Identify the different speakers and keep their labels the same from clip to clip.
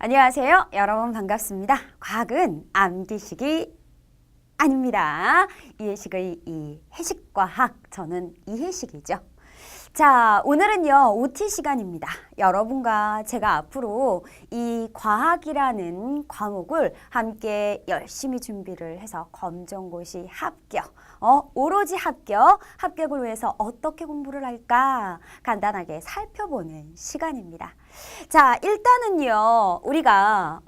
Speaker 1: 안녕하세요. 여러분 반갑습니다. 과학은 암기식이 아닙니다. 이해식의 해식과학, 저는 이해식이죠. 자, 오늘은요, OT 시간입니다. 여러분과 제가 앞으로 이 과학이라는 과목을 함께 열심히 준비를 해서 검정고시 합격, 오로지 합격을 위해서 어떻게 공부를 할까 간단하게 살펴보는 시간입니다. 자, 일단은요, 우리가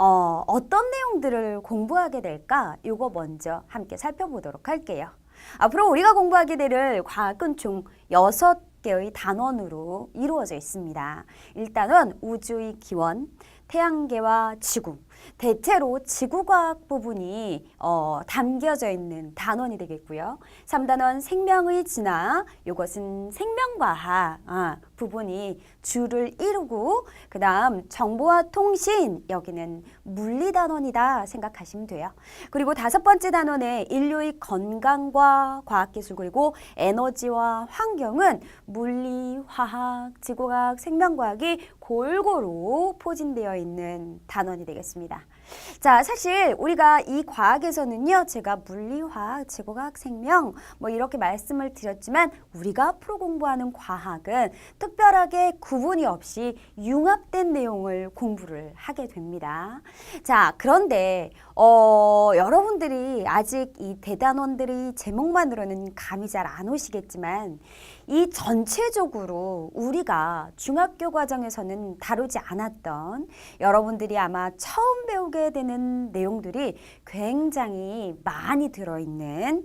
Speaker 1: 어떤 내용들을 공부하게 될까? 요거 먼저 함께 살펴보도록 할게요. 앞으로 우리가 공부하게 될 과학은 총 6개의 단원으로 이루어져 있습니다. 일단은 우주의 기원, 태양계와 지구, 대체로 지구과학 부분이 담겨져 있는 단원이 되겠고요. 3단원 생명의 진화, 이것은 생명과학 부분이 주를 이루고, 그 다음 정보와 통신, 여기는 물리단원이다 생각하시면 돼요. 그리고 5번째 단원의 인류의 건강과 과학기술, 그리고 에너지와 환경은 물리, 화학, 지구과학, 생명과학이 골고루 포진되어 있는 단원이 되겠습니다. 자, 사실 우리가 이 과학에서는요, 제가 물리, 화학, 지구과학, 생명 이렇게 말씀을 드렸지만, 우리가 앞으로 공부하는 과학은 특별하게 구분이 없이 융합된 내용을 공부를 하게 됩니다. 자, 그런데 여러분들이 아직 이 대단원들의 제목만으로는 감이 잘 안 오시겠지만, 이 전체적으로 우리가 중학교 과정에서는 다루지 않았던, 여러분들이 아마 처음 배우게 되는 내용들이 굉장히 많이 들어있는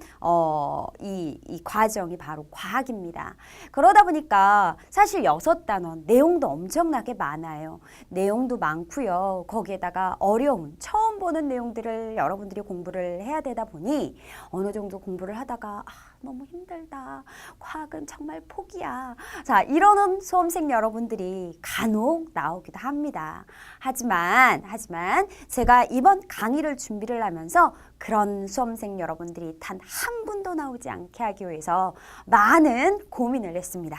Speaker 1: 이 과정이 바로 과학입니다. 그러다 보니까 사실 6단원 내용도 엄청나게 많아요. 내용도 많고요. 거기에다가 어려운 처음 보는 내용들을 여러분들이 공부를 해야 되다 보니 어느 정도 공부를 하다가 너무 힘들다, 과학은 정말 포기야, 자, 이러는 수험생 여러분들이 간혹 나오기도 합니다. 하지만 제가 이번 강의를 준비를 하면서 그런 수험생 여러분들이 단 한 분도 나오지 않게 하기 위해서 많은 고민을 했습니다.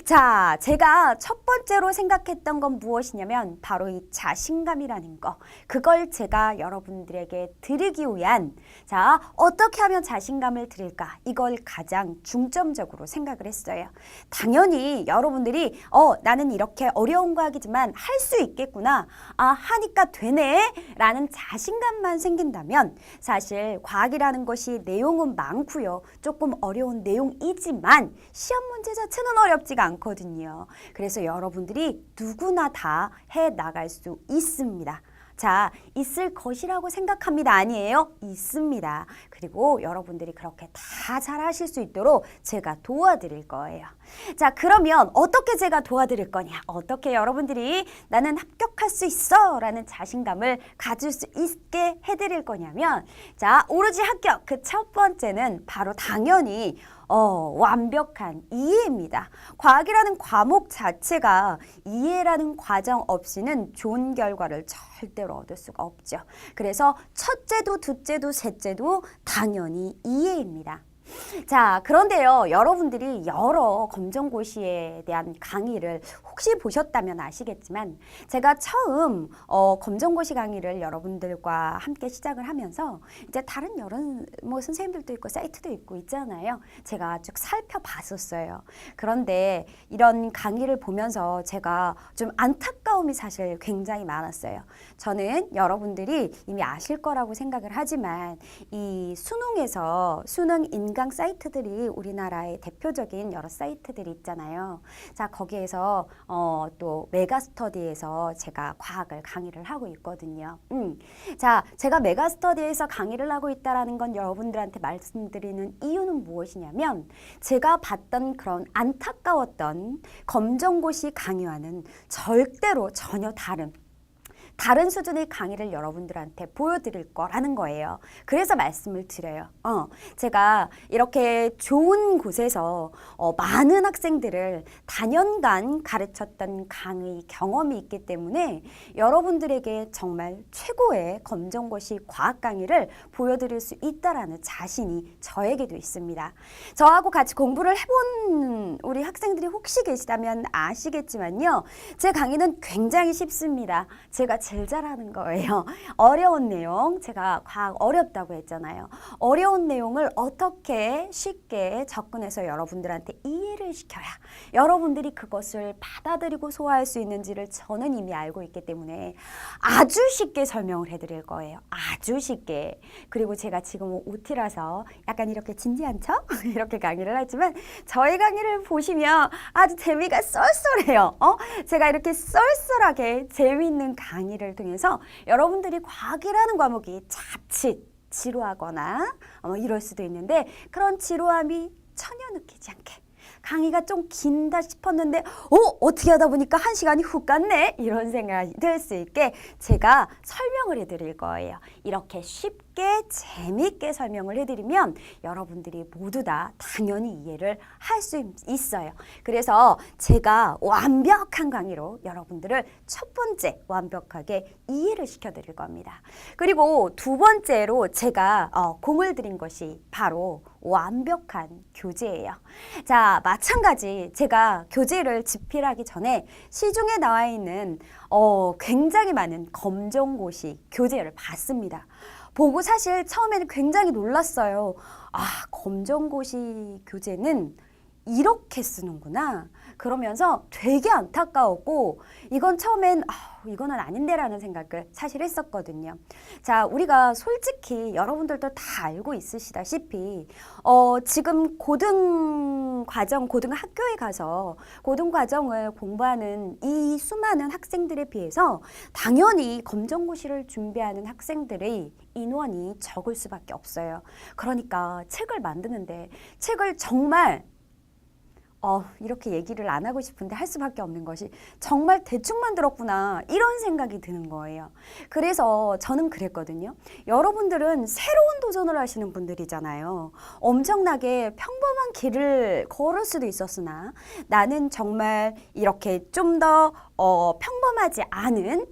Speaker 1: 자, 제가 첫 번째로 생각했던 건 무엇이냐면 바로 이 자신감이라는 거, 그걸 제가 여러분들에게 드리기 위한, 자, 어떻게 하면 자신감을 드릴까, 이걸 가장 중점적으로 생각을 했어요. 당연히 여러분들이 나는 이렇게 어려운 과학이지만 할 수 있겠구나, 하니까 되네 라는 자신감만 생긴다면, 사실 과학이라는 것이 내용은 많고요, 조금 어려운 내용이지만 시험 문제 자체는 어렵지가 않거든요. 그래서 여러분들이 누구나 다 해나갈 수 있습니다. 자, 있을 것이라고 생각합니다. 아니에요? 있습니다. 그리고 여러분들이 그렇게 다 잘하실 수 있도록 제가 도와드릴 거예요. 자, 그러면 어떻게 제가 도와드릴 거냐? 어떻게 여러분들이 나는 합격할 수 있어 라는 자신감을 가질 수 있게 해드릴 거냐면, 자, 오로지 합격, 그 첫 번째는 바로 당연히 완벽한 이해입니다. 과학이라는 과목 자체가 이해라는 과정 없이는 좋은 결과를 절대로 얻을 수가 없죠. 그래서 첫째도 둘째도 셋째도 당연히 이해입니다. 자, 그런데요, 여러분들이 여러 검정고시에 대한 강의를 혹시 보셨다면 아시겠지만, 제가 처음 검정고시 강의를 여러분들과 함께 시작을 하면서 이제 다른 여러 선생님들도 있고 사이트도 있고 있잖아요. 제가 쭉 살펴봤었어요. 그런데 이런 강의를 보면서 제가 좀 안타까움이 사실 굉장히 많았어요. 저는 여러분들이 이미 아실 거라고 생각을 하지만, 이 수능에서 수능 인강 사이트들이 우리나라의 대표적인 여러 사이트들이 있잖아요. 자, 거기에서 또 메가스터디에서 제가 과학을 강의를 하고 있거든요. 자, 제가 메가스터디에서 강의를 하고 있다는 건 여러분들한테 말씀드리는 이유는 무엇이냐면, 제가 봤던 그런 안타까웠던 검정고시 강의와는 절대로 전혀 다른 수준의 강의를 여러분들한테 보여드릴 거라는 거예요. 그래서 말씀을 드려요. 제가 이렇게 좋은 곳에서 많은 학생들을 다년간 가르쳤던 강의 경험이 있기 때문에 여러분들에게 정말 최고의 검정고시 과학 강의를 보여드릴 수 있다라는 자신이 저에게도 있습니다. 저하고 같이 공부를 해본 우리 학생들이 혹시 계시다면 아시겠지만요, 제 강의는 굉장히 쉽습니다. 제가 제일 잘하는 거예요. 어려운 내용, 제가 과학 어렵다고 했잖아요. 어려운 내용을 어떻게 쉽게 접근해서 여러분들한테 이해를 시켜야 여러분들이 그것을 받아들이고 소화할 수 있는지를 저는 이미 알고 있기 때문에 아주 쉽게 설명을 해드릴 거예요. 아주 쉽게. 그리고 제가 지금 OT라서 약간 이렇게 진지한 척 이렇게 강의를 하지만 저희 강의를 보시면 아주 재미가 쏠쏠해요. 제가 이렇게 쏠쏠하게 재미있는 강의를 통해서 여러분들이 과학이라는 과목이 자칫 지루하거나 이럴 수도 있는데 그런 지루함이 전혀 느끼지 않게 강의가 좀 긴다 싶었는데 어떻게 하다 보니까 1시간이 훅 갔네 이런 생각이 들 수 있게 제가 설명을 해드릴 거예요. 이렇게 쉽게 재미있게 설명을 해드리면 여러분들이 모두 다 당연히 이해를 할 수 있어요. 그래서 제가 완벽한 강의로 여러분들을 첫 번째 완벽하게 이해를 시켜드릴 겁니다. 그리고 두 번째로 제가 공을 들인 것이 바로 완벽한 교재예요. 자, 마찬가지 제가 교재를 집필하기 전에 시중에 나와 있는 굉장히 많은 검정고시 교재를 봤습니다. 보고 사실 처음에는 굉장히 놀랐어요. 검정고시 교재는 이렇게 쓰는구나. 그러면서 되게 안타까웠고 이건 처음엔 이거는 아닌데라는 생각을 사실 했었거든요. 자, 우리가 솔직히 여러분들도 다 알고 있으시다시피 지금 고등학교에 가서 고등과정을 공부하는 이 수많은 학생들에 비해서 당연히 검정고시를 준비하는 학생들의 인원이 적을 수밖에 없어요. 그러니까 책을 만드는데 책을 정말 이렇게 얘기를 안 하고 싶은데 할 수밖에 없는 것이 정말 대충 만들었구나 이런 생각이 드는 거예요. 그래서 저는 그랬거든요. 여러분들은 새로운 도전을 하시는 분들이잖아요. 엄청나게 평범한 길을 걸을 수도 있었으나 나는 정말 이렇게 좀 더 평범하지 않은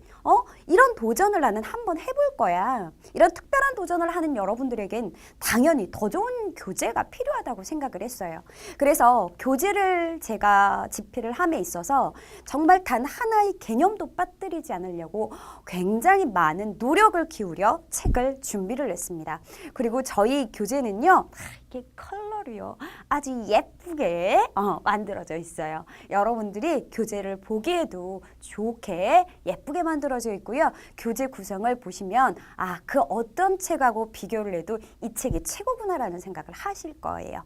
Speaker 1: 이런 도전을 나는 한번 해볼 거야. 이런 특별한 도전을 하는 여러분들에겐 당연히 더 좋은 교재가 필요하다고 생각을 했어요. 그래서 교재를 제가 집필을 함에 있어서 정말 단 하나의 개념도 빠뜨리지 않으려고 굉장히 많은 노력을 기울여 책을 준비를 했습니다. 그리고 저희 교재는요. 이렇게 컬러로요. 아주 예쁘게 만들어져 있어요. 여러분들이 교재를 보기에도 좋게 예쁘게 만들어져 있고요. 교재 구성을 보시면 그 어떤 책하고 비교를 해도 이 책이 최고구나라는 생각을 하실 거예요.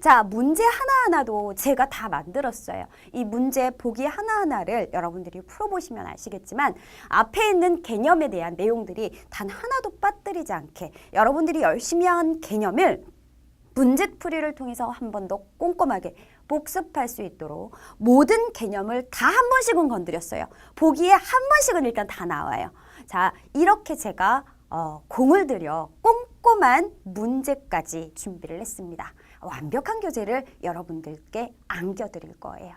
Speaker 1: 자, 문제 하나하나도 제가 다 만들었어요. 이 문제 보기 하나하나를 여러분들이 풀어보시면 아시겠지만 앞에 있는 개념에 대한 내용들이 단 하나도 빠뜨리지 않게 여러분들이 열심히 한 개념을 문제풀이를 통해서 한 번 더 꼼꼼하게 복습할 수 있도록 모든 개념을 다 한 번씩은 건드렸어요. 보기에 한 번씩은 일단 다 나와요. 자, 이렇게 제가 공을 들여 꼼꼼한 문제까지 준비를 했습니다. 완벽한 교재를 여러분들께 안겨드릴 거예요.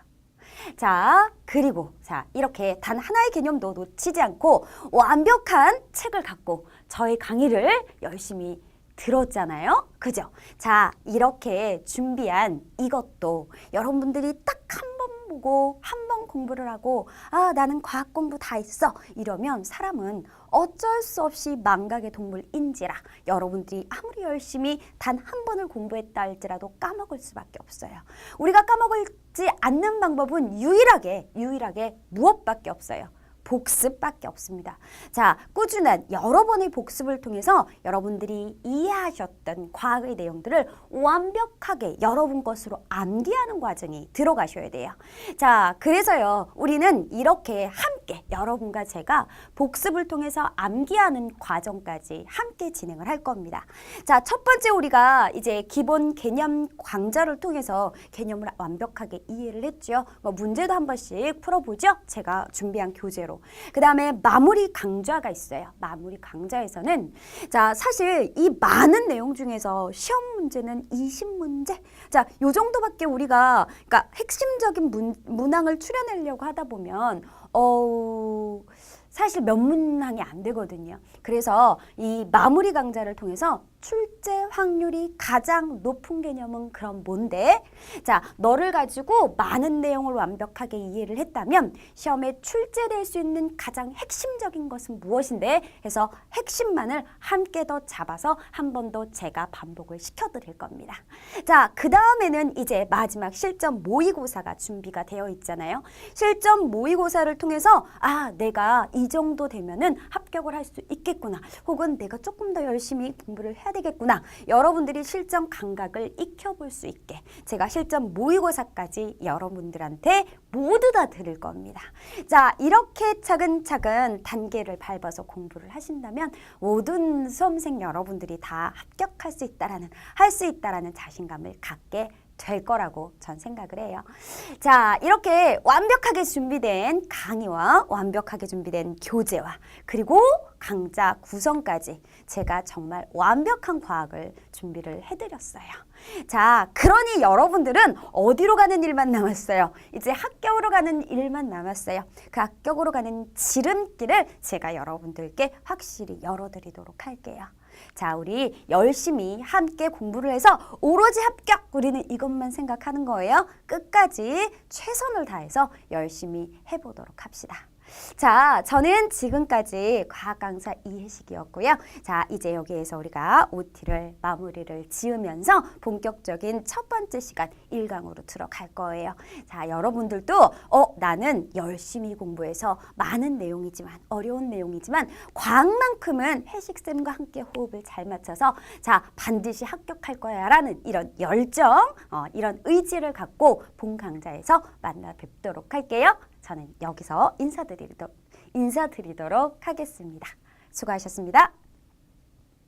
Speaker 1: 자, 그리고 이렇게 단 하나의 개념도 놓치지 않고 완벽한 책을 갖고 저의 강의를 열심히 들었잖아요. 그죠? 자, 이렇게 준비한 이것도 여러분들이 딱 한 번 보고 한 번 공부를 하고 나는 과학 공부 다 했어 이러면 사람은 어쩔 수 없이 망각의 동물인지라 여러분들이 아무리 열심히 단 한 번을 공부했다 할지라도 까먹을 수밖에 없어요. 우리가 까먹지 않는 방법은 유일하게 무엇밖에 없어요. 복습밖에 없습니다. 자, 꾸준한 여러 번의 복습을 통해서 여러분들이 이해하셨던 과학의 내용들을 완벽하게 여러분 것으로 암기하는 과정이 들어가셔야 돼요. 자, 그래서요, 우리는 이렇게 함께 여러분과 제가 복습을 통해서 암기하는 과정까지 함께 진행을 할 겁니다. 자, 첫 번째 우리가 이제 기본 개념 강좌를 통해서 개념을 완벽하게 이해를 했죠. 문제도 한 번씩 풀어보죠. 제가 준비한 교재로. 그 다음에 마무리 강좌가 있어요. 마무리 강좌에서는 사실 이 많은 내용 중에서 시험 문제는 20문제? 자, 요 정도밖에 우리가 핵심적인 문항을 추려내려고 하다 보면 사실 몇 문항이 안 되거든요. 그래서 이 마무리 강좌를 통해서 출제 확률이 가장 높은 개념은 그럼 뭔데? 자, 너를 가지고 많은 내용을 완벽하게 이해를 했다면 시험에 출제될 수 있는 가장 핵심적인 것은 무엇인데? 해서 핵심만을 함께 더 잡아서 한 번 더 제가 반복을 시켜드릴 겁니다. 자, 그 다음에는 이제 마지막 실전 모의고사가 준비가 되어 있잖아요. 실전 모의고사를 통해서 내가 이 정도 되면은 합격을 할 수 있겠구나. 혹은 내가 조금 더 열심히 공부를 해야 되겠구나. 여러분들이 실전 감각을 익혀볼 수 있게 제가 실전 모의고사까지 여러분들한테 모두 다 드릴 겁니다. 자, 이렇게 차근차근 단계를 밟아서 공부를 하신다면 모든 수험생 여러분들이 다 합격할 수 있다라는, 할 수 있다라는 자신감을 갖게 될 거라고 전 생각을 해요. 자, 이렇게 완벽하게 준비된 강의와 완벽하게 준비된 교재와 그리고 강좌 구성까지 제가 정말 완벽한 과학을 준비를 해드렸어요. 자, 그러니 여러분들은 어디로 가는 일만 남았어요? 이제 합격으로 가는 일만 남았어요. 그 합격으로 가는 지름길을 제가 여러분들께 확실히 열어드리도록 할게요. 자, 우리 열심히 함께 공부를 해서 오로지 합격! 우리는 이것만 생각하는 거예요. 끝까지 최선을 다해서 열심히 해보도록 합시다. 자, 저는 지금까지 과학 강사 이혜식이었고요. 자, 이제 여기에서 우리가 OT를 마무리를 지으면서 본격적인 첫 번째 시간 1강으로 들어갈 거예요. 자, 여러분들도 나는 열심히 공부해서 많은 내용이지만 어려운 내용이지만 과학만큼은 혜식쌤과 함께 호흡을 잘 맞춰서 자, 반드시 합격할 거야 라는 이런 열정, 이런 의지를 갖고 본 강좌에서 만나 뵙도록 할게요. 저는 여기서 인사드리도록 하겠습니다. 수고하셨습니다.